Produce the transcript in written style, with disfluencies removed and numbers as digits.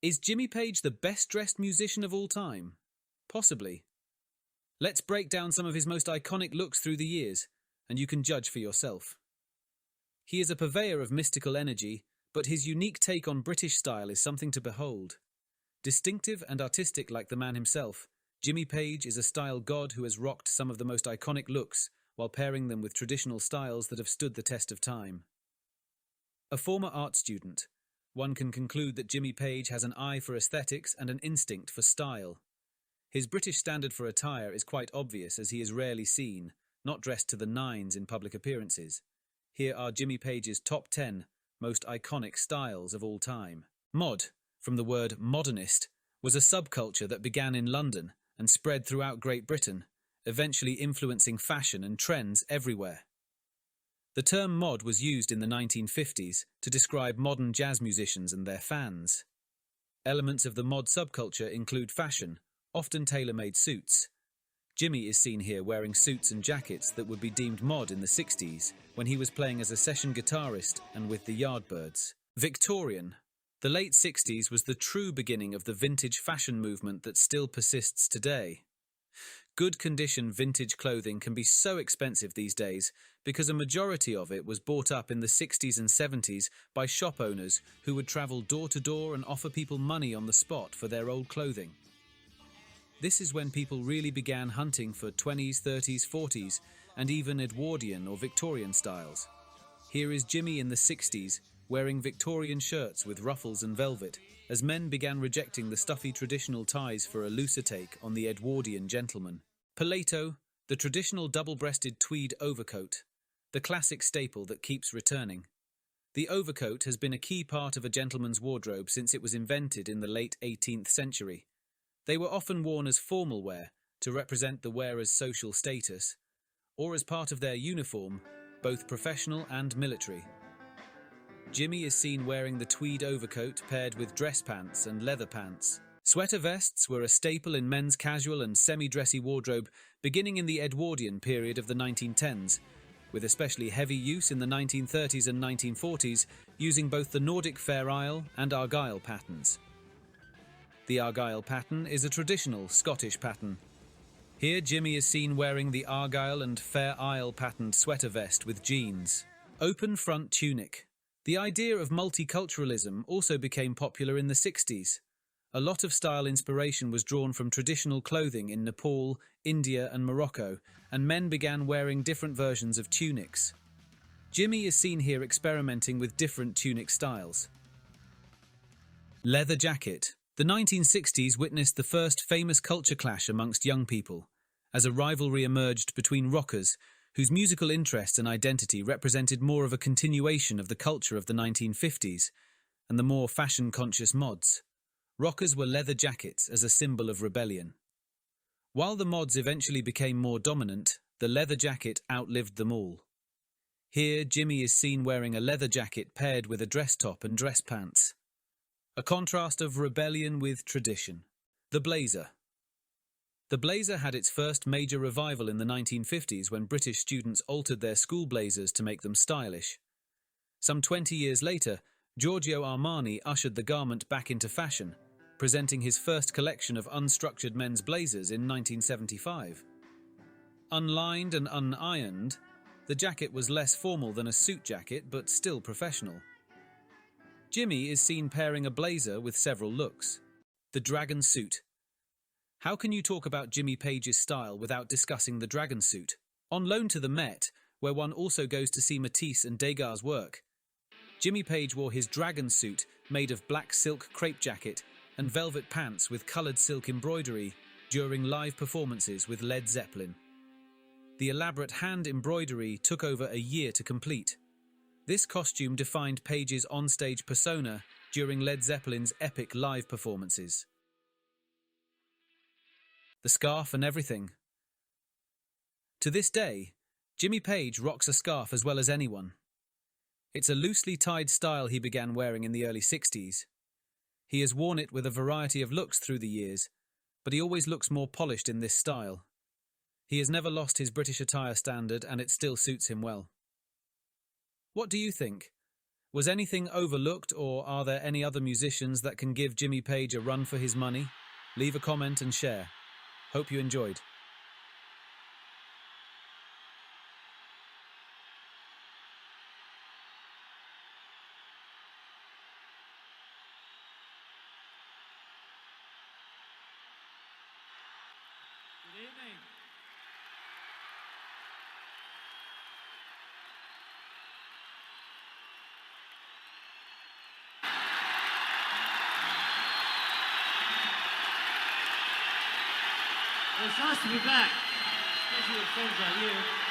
Is Jimmy Page the best-dressed musician of all time? Possibly. Let's break down some of his most iconic looks through the years, and you can judge for yourself. He is a purveyor of mystical energy, but his unique take on British style is something to behold. Distinctive and artistic like the man himself, Jimmy Page is a style god who has rocked some of the most iconic looks while pairing them with traditional styles that have stood the test of time. A former art student, one can conclude that Jimmy Page has an eye for aesthetics and an instinct for style. His British standard for attire is quite obvious as he is rarely seen, not dressed to the nines in public appearances. Here are Jimmy Page's top 10 most iconic styles of all time. Mod, from the word modernist, was a subculture that began in London and spread throughout Great Britain, eventually influencing fashion and trends everywhere. The term mod was used in the 1950s to describe modern jazz musicians and their fans. Elements of the mod subculture include fashion, often tailor-made suits. Jimmy is seen here wearing suits and jackets that would be deemed mod in the 60s, when he was playing as a session guitarist and with the Yardbirds. Victorian. The late 60s was the true beginning of the vintage fashion movement that still persists today. Good condition vintage clothing can be so expensive these days because a majority of it was bought up in the 60s and 70s by shop owners who would travel door to door and offer people money on the spot for their old clothing. This is when people really began hunting for 20s, 30s, 40s, and even Edwardian or Victorian styles. Here is Jimmy in the 60s, wearing Victorian shirts with ruffles and velvet, as men began rejecting the stuffy traditional ties for a looser take on the Edwardian gentleman. Paleto, the traditional double-breasted tweed overcoat, the classic staple that keeps returning. The overcoat has been a key part of a gentleman's wardrobe since it was invented in the late 18th century. They were often worn as formal wear to represent the wearer's social status, or as part of their uniform, both professional and military. Jimmy is seen wearing the tweed overcoat paired with dress pants and leather pants. Sweater vests were a staple in men's casual and semi-dressy wardrobe beginning in the Edwardian period of the 1910s, with especially heavy use in the 1930s and 1940s, using both the Nordic Fair Isle and Argyle patterns. The Argyle pattern is a traditional Scottish pattern. Here Jimmy is seen wearing the Argyle and Fair Isle patterned sweater vest with jeans. Open front tunic. The idea of multiculturalism also became popular in the 60s. A lot of style inspiration was drawn from traditional clothing in Nepal, India and Morocco, and men began wearing different versions of tunics. Jimmy is seen here experimenting with different tunic styles. Leather jacket. The 1960s witnessed the first famous culture clash amongst young people, as a rivalry emerged between rockers, whose musical interest and identity represented more of a continuation of the culture of the 1950s, and the more fashion-conscious mods. Rockers were leather jackets as a symbol of rebellion. While the mods eventually became more dominant, the leather jacket outlived them all. Here, Jimmy is seen wearing a leather jacket paired with a dress top and dress pants. A contrast of rebellion with tradition. The blazer. The blazer had its first major revival in the 1950s when British students altered their school blazers to make them stylish. Some 20 years later, Giorgio Armani ushered the garment back into fashion, presenting his first collection of unstructured men's blazers in 1975. Unlined and unironed, the jacket was less formal than a suit jacket but still professional. Jimmy is seen pairing a blazer with several looks. The dragon suit. How can you talk about Jimmy Page's style without discussing the dragon suit? On loan to the Met, where one also goes to see Matisse and Degas' work, Jimmy Page wore his dragon suit made of black silk crepe jacket and velvet pants with coloured silk embroidery during live performances with Led Zeppelin. The elaborate hand embroidery took over a year to complete. This costume defined Page's onstage persona during Led Zeppelin's epic live performances. The scarf and everything. To this day, Jimmy Page rocks a scarf as well as anyone. It's a loosely tied style he began wearing in the early 60s. He has worn it with a variety of looks through the years, but he always looks more polished in this style. He has never lost his British attire standard and it still suits him well. What do you think? Was anything overlooked, or are there any other musicians that can give Jimmy Page a run for his money? Leave a comment and share. Hope you enjoyed. Good evening. Well, it's nice to be back, especially with friends like you.